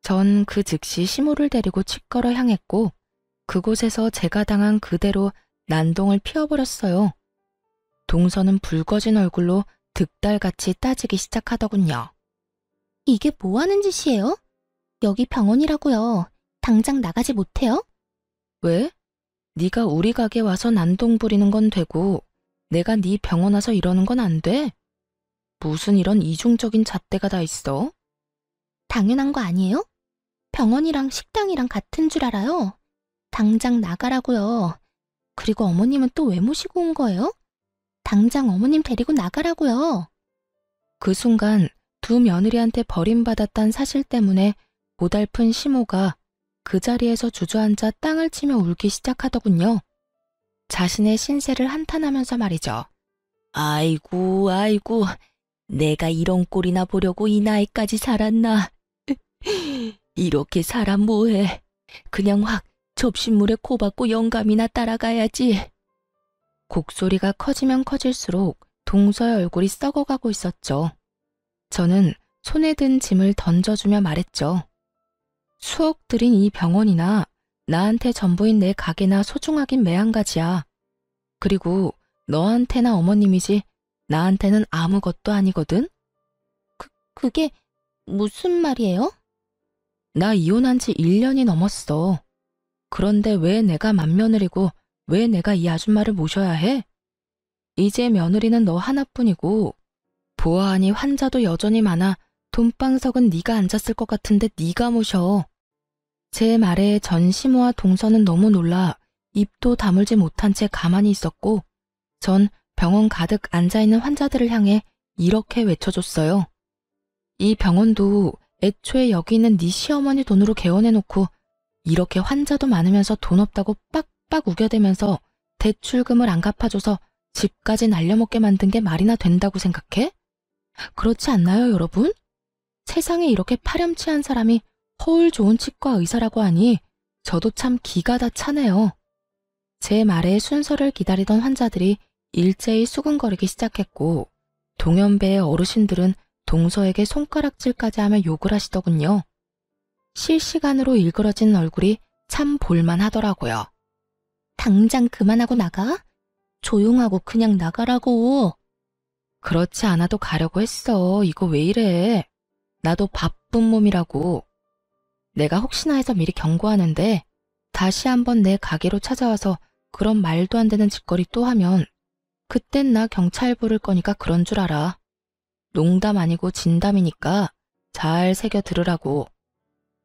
전 그 즉시 시모를 데리고 치과로 향했고 그곳에서 제가 당한 그대로 난동을 피워버렸어요. 동서는 붉어진 얼굴로 득달같이 따지기 시작하더군요. 이게 뭐 하는 짓이에요? 여기 병원이라고요. 당장 나가지 못해요? 왜? 네가 우리 가게 와서 난동 부리는 건 되고 내가 네 병원 와서 이러는 건 안 돼? 무슨 이런 이중적인 잣대가 다 있어? 당연한 거 아니에요? 병원이랑 식당이랑 같은 줄 알아요. 당장 나가라고요. 그리고 어머님은 또 왜 모시고 온 거예요? 당장 어머님 데리고 나가라고요. 그 순간 두 며느리한테 버림받았단 사실 때문에 고달픈 시모가 그 자리에서 주저앉아 땅을 치며 울기 시작하더군요. 자신의 신세를 한탄하면서 말이죠. 아이고, 아이고, 내가 이런 꼴이나 보려고 이 나이까지 살았나. 이렇게 사람 뭐해. 그냥 확 접신물에 코 박고 영감이나 따라가야지. 곡소리가 커지면 커질수록 동서의 얼굴이 썩어가고 있었죠. 저는 손에 든 짐을 던져주며 말했죠. 수억 들인 이 병원이나 나한테 전부인 내 가게나 소중하긴 매한가지야. 그리고 너한테나 어머님이지 나한테는 아무것도 아니거든? 그게 무슨 말이에요? 나 이혼한 지 1년이 넘었어. 그런데 왜 내가 맏며느리고 왜 내가 이 아줌마를 모셔야 해? 이제 며느리는 너 하나뿐이고 보아하니 환자도 여전히 많아 돈방석은 네가 앉았을 것 같은데 네가 모셔. 제 말에 전 시모와 동서는 너무 놀라 입도 다물지 못한 채 가만히 있었고 전 병원 가득 앉아있는 환자들을 향해 이렇게 외쳐줬어요. 이 병원도 애초에 여기 있는 네 시어머니 돈으로 개원해놓고 이렇게 환자도 많으면서 돈 없다고 빡빡 우겨대면서 대출금을 안 갚아줘서 집까지 날려먹게 만든 게 말이나 된다고 생각해? 그렇지 않나요, 여러분? 세상에 이렇게 파렴치한 사람이 허울 좋은 치과 의사라고 하니 저도 참 기가 다 차네요. 제 말에 순서를 기다리던 환자들이 일제히 수근거리기 시작했고 동연배의 어르신들은 동서에게 손가락질까지 하며 욕을 하시더군요. 실시간으로 일그러진 얼굴이 참 볼만하더라고요. 당장 그만하고 나가? 조용하고 그냥 나가라고. 그렇지 않아도 가려고 했어. 이거 왜 이래? 나도 바쁜 몸이라고. 내가 혹시나 해서 미리 경고하는데 다시 한번 내 가게로 찾아와서 그런 말도 안 되는 짓거리 또 하면 그땐 나 경찰 부를 거니까 그런 줄 알아. 농담 아니고 진담이니까 잘 새겨 들으라고.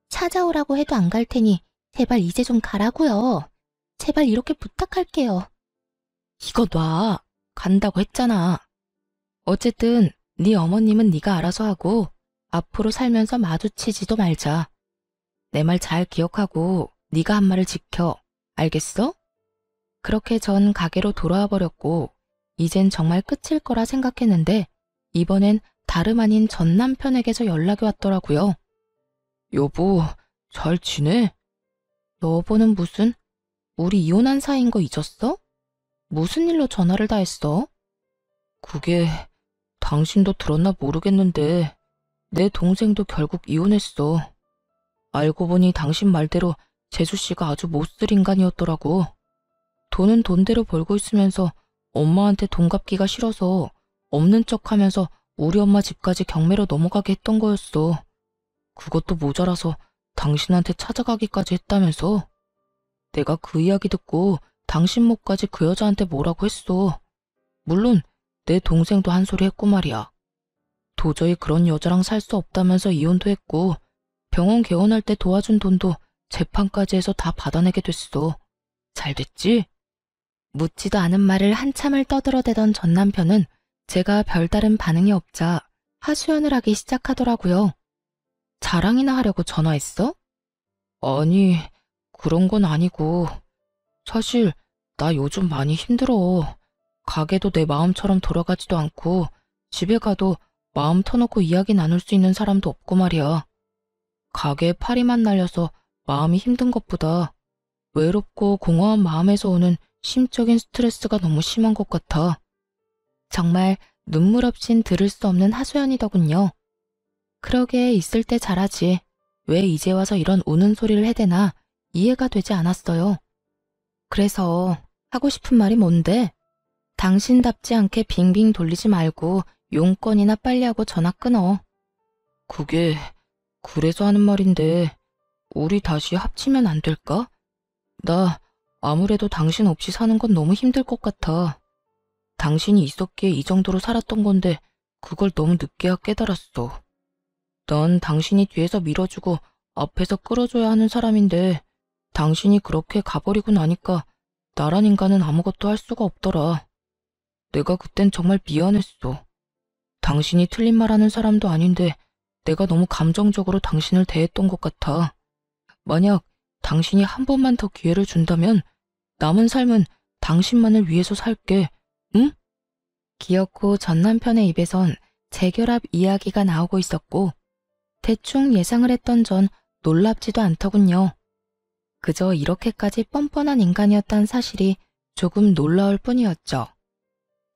찾아오라고 해도 안 갈 테니 제발 이제 좀 가라고요. 제발 이렇게 부탁할게요. 이거 놔. 간다고 했잖아. 어쨌든 네 어머님은 네가 알아서 하고 앞으로 살면서 마주치지도 말자. 내 말 잘 기억하고 네가 한 말을 지켜. 알겠어? 그렇게 전 가게로 돌아와 버렸고 이젠 정말 끝일 거라 생각했는데 이번엔 다름 아닌 전 남편에게서 연락이 왔더라고요. 여보, 잘 지내? 여보는 무슨? 우리 이혼한 사이인 거 잊었어? 무슨 일로 전화를 다 했어? 그게 당신도 들었나 모르겠는데 내 동생도 결국 이혼했어. 알고 보니 당신 말대로 재수씨가 아주 못쓸 인간이었더라고. 돈은 돈대로 벌고 있으면서 엄마한테 돈 갚기가 싫어서 없는 척하면서 우리 엄마 집까지 경매로 넘어가게 했던 거였어. 그것도 모자라서 당신한테 찾아가기까지 했다면서. 내가 그 이야기 듣고 당신 목까지 그 여자한테 뭐라고 했어. 물론 내 동생도 한 소리 했고 말이야. 도저히 그런 여자랑 살 수 없다면서 이혼도 했고 병원 개원할 때 도와준 돈도 재판까지 해서 다 받아내게 됐어. 잘 됐지? 묻지도 않은 말을 한참을 떠들어대던 전 남편은 제가 별다른 반응이 없자 하소연을 하기 시작하더라고요. 자랑이나 하려고 전화했어? 아니, 그런 건 아니고. 사실 나 요즘 많이 힘들어. 가게도 내 마음처럼 돌아가지도 않고 집에 가도 마음 터놓고 이야기 나눌 수 있는 사람도 없고 말이야. 가게에 파리만 날려서 마음이 힘든 것보다 외롭고 공허한 마음에서 오는 심적인 스트레스가 너무 심한 것 같아. 정말 눈물 없인 들을 수 없는 하소연이더군요. 그러게 있을 때 잘하지. 왜 이제 와서 이런 우는 소리를 해대나 이해가 되지 않았어요. 그래서 하고 싶은 말이 뭔데? 당신답지 않게 빙빙 돌리지 말고 용건이나 빨리 하고 전화 끊어. 그게 그래서 하는 말인데 우리 다시 합치면 안 될까? 나 아무래도 당신 없이 사는 건 너무 힘들 것 같아. 당신이 있었기에 이 정도로 살았던 건데 그걸 너무 늦게야 깨달았어. 난 당신이 뒤에서 밀어주고 앞에서 끌어줘야 하는 사람인데 당신이 그렇게 가버리고 나니까 나란 인간은 아무것도 할 수가 없더라. 내가 그땐 정말 미안했어. 당신이 틀린 말하는 사람도 아닌데 내가 너무 감정적으로 당신을 대했던 것 같아. 만약 당신이 한 번만 더 기회를 준다면 남은 삶은 당신만을 위해서 살게, 응? 기어코 전 남편의 입에선 재결합 이야기가 나오고 있었고 대충 예상을 했던 전 놀랍지도 않더군요. 그저 이렇게까지 뻔뻔한 인간이었다는 사실이 조금 놀라울 뿐이었죠.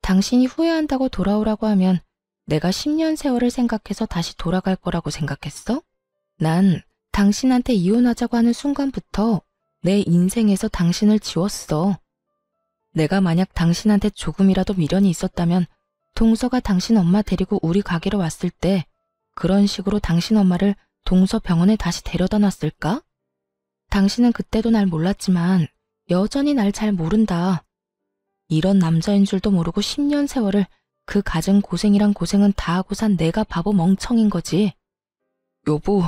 당신이 후회한다고 돌아오라고 하면 내가 10년 세월을 생각해서 다시 돌아갈 거라고 생각했어? 난 당신한테 이혼하자고 하는 순간부터 내 인생에서 당신을 지웠어. 내가 만약 당신한테 조금이라도 미련이 있었다면 동서가 당신 엄마 데리고 우리 가게로 왔을 때 그런 식으로 당신 엄마를 동서 병원에 다시 데려다 놨을까? 당신은 그때도 날 몰랐지만 여전히 날 잘 모른다. 이런 남자인 줄도 모르고 10년 세월을 그 갖은 고생이란 고생은 다 하고 산 내가 바보 멍청인 거지. 여보,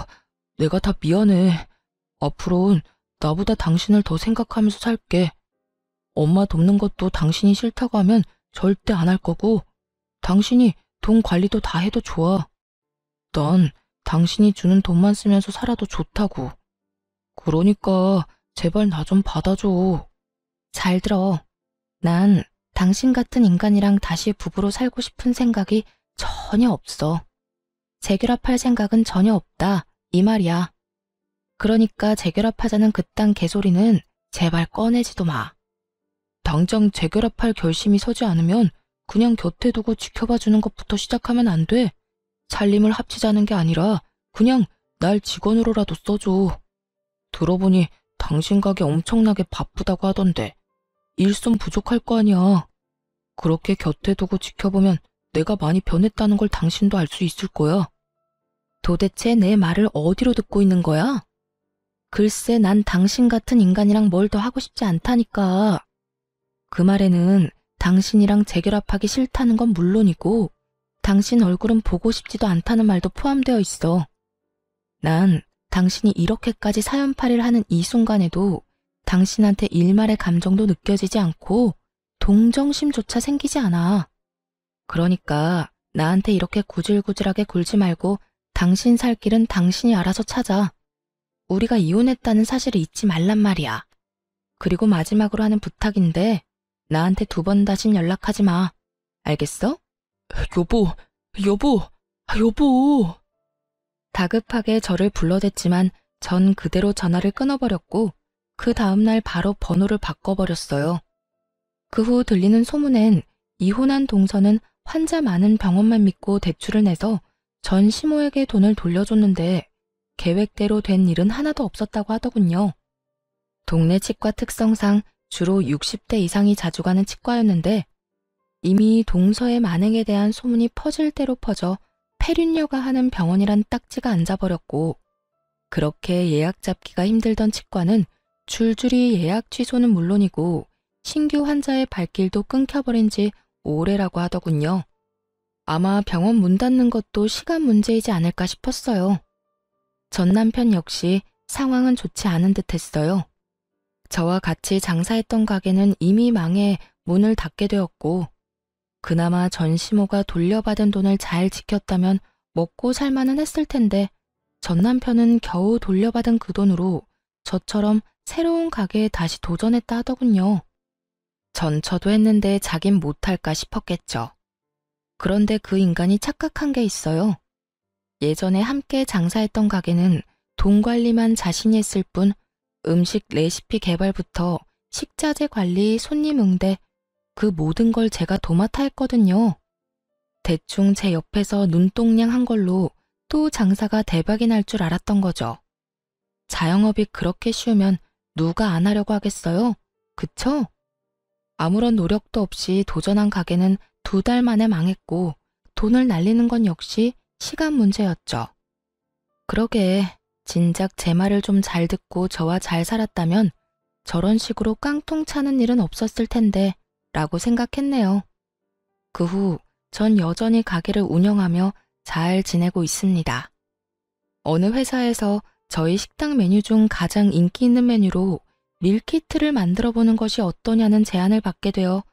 내가 다 미안해. 앞으로는 나보다 당신을 더 생각하면서 살게. 엄마 돕는 것도 당신이 싫다고 하면 절대 안 할 거고 당신이 돈 관리도 다 해도 좋아. 난 당신이 주는 돈만 쓰면서 살아도 좋다고. 그러니까 제발 나 좀 받아줘. 잘 들어. 난 당신 같은 인간이랑 다시 부부로 살고 싶은 생각이 전혀 없어. 재결합할 생각은 전혀 없다. 이 말이야. 그러니까 재결합하자는 그딴 개소리는 제발 꺼내지도 마. 당장 재결합할 결심이 서지 않으면 그냥 곁에 두고 지켜봐 주는 것부터 시작하면 안 돼. 살림을 합치자는 게 아니라 그냥 날 직원으로라도 써줘. 들어보니 당신 가게 엄청나게 바쁘다고 하던데 일손 부족할 거 아니야. 그렇게 곁에 두고 지켜보면 내가 많이 변했다는 걸 당신도 알 수 있을 거야. 도대체 내 말을 어디로 듣고 있는 거야? 글쎄 난 당신 같은 인간이랑 뭘 더 하고 싶지 않다니까. 그 말에는 당신이랑 재결합하기 싫다는 건 물론이고 당신 얼굴은 보고 싶지도 않다는 말도 포함되어 있어. 난 당신이 이렇게까지 사연팔이를 하는 이 순간에도 당신한테 일말의 감정도 느껴지지 않고 동정심조차 생기지 않아. 그러니까 나한테 이렇게 구질구질하게 굴지 말고 당신 살 길은 당신이 알아서 찾아. 우리가 이혼했다는 사실을 잊지 말란 말이야. 그리고 마지막으로 하는 부탁인데 나한테 2번 다신 연락하지 마. 알겠어? 여보, 여보, 여보. 다급하게 저를 불러댔지만 전 그대로 전화를 끊어버렸고 그 다음날 바로 번호를 바꿔버렸어요. 그 후 들리는 소문엔 이혼한 동서는 환자 많은 병원만 믿고 대출을 내서 전 시모에게 돈을 돌려줬는데 계획대로 된 일은 하나도 없었다고 하더군요. 동네 치과 특성상 주로 60대 이상이 자주 가는 치과였는데 이미 동서의 만행에 대한 소문이 퍼질 대로 퍼져 폐륜녀가 하는 병원이란 딱지가 앉아버렸고 그렇게 예약 잡기가 힘들던 치과는 줄줄이 예약 취소는 물론이고 신규 환자의 발길도 끊겨버린 지 오래라고 하더군요. 아마 병원 문 닫는 것도 시간 문제이지 않을까 싶었어요. 전 남편 역시 상황은 좋지 않은 듯 했어요. 저와 같이 장사했던 가게는 이미 망해 문을 닫게 되었고 그나마 전 시모가 돌려받은 돈을 잘 지켰다면 먹고 살만은 했을 텐데 전 남편은 겨우 돌려받은 그 돈으로 저처럼 새로운 가게에 다시 도전했다 하더군요. 전처도 했는데 자긴 못할까 싶었겠죠. 그런데 그 인간이 착각한 게 있어요. 예전에 함께 장사했던 가게는 돈 관리만 자신이 했을 뿐 음식 레시피 개발부터 식자재 관리, 손님 응대 그 모든 걸 제가 도맡아 했거든요. 대충 제 옆에서 눈동냥 한 걸로 또 장사가 대박이 날 줄 알았던 거죠. 자영업이 그렇게 쉬우면 누가 안 하려고 하겠어요? 그쵸? 아무런 노력도 없이 도전한 가게는 2달 만에 망했고 돈을 날리는 건 역시 시간 문제였죠. 그러게 진작 제 말을 좀 잘 듣고 저와 잘 살았다면 저런 식으로 깡통 차는 일은 없었을 텐데 라고 생각했네요. 그 후 전 여전히 가게를 운영하며 잘 지내고 있습니다. 어느 회사에서 저희 식당 메뉴 중 가장 인기 있는 메뉴로 밀키트를 만들어 보는 것이 어떠냐는 제안을 받게 되어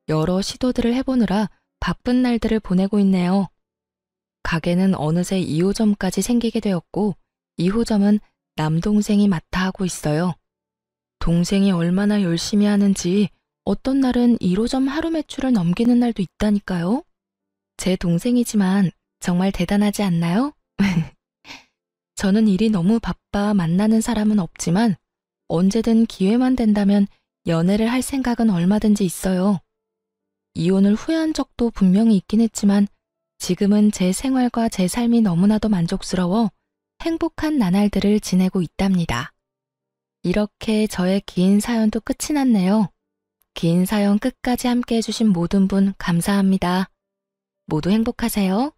여러 시도들을 해보느라 바쁜 날들을 보내고 있네요. 가게는 어느새 2호점까지 생기게 되었고 2호점은 남동생이 맡아 하고 있어요. 동생이 얼마나 열심히 하는지 어떤 날은 1호점 하루 매출을 넘기는 날도 있다니까요. 제 동생이지만 정말 대단하지 않나요? 저는 일이 너무 바빠 만나는 사람은 없지만 언제든 기회만 된다면 연애를 할 생각은 얼마든지 있어요. 이혼을 후회한 적도 분명히 있긴 했지만 지금은 제 생활과 제 삶이 너무나도 만족스러워 행복한 나날들을 지내고 있답니다. 이렇게 저의 긴 사연도 끝이 났네요. 긴 사연 끝까지 함께 해주신 모든 분 감사합니다. 모두 행복하세요.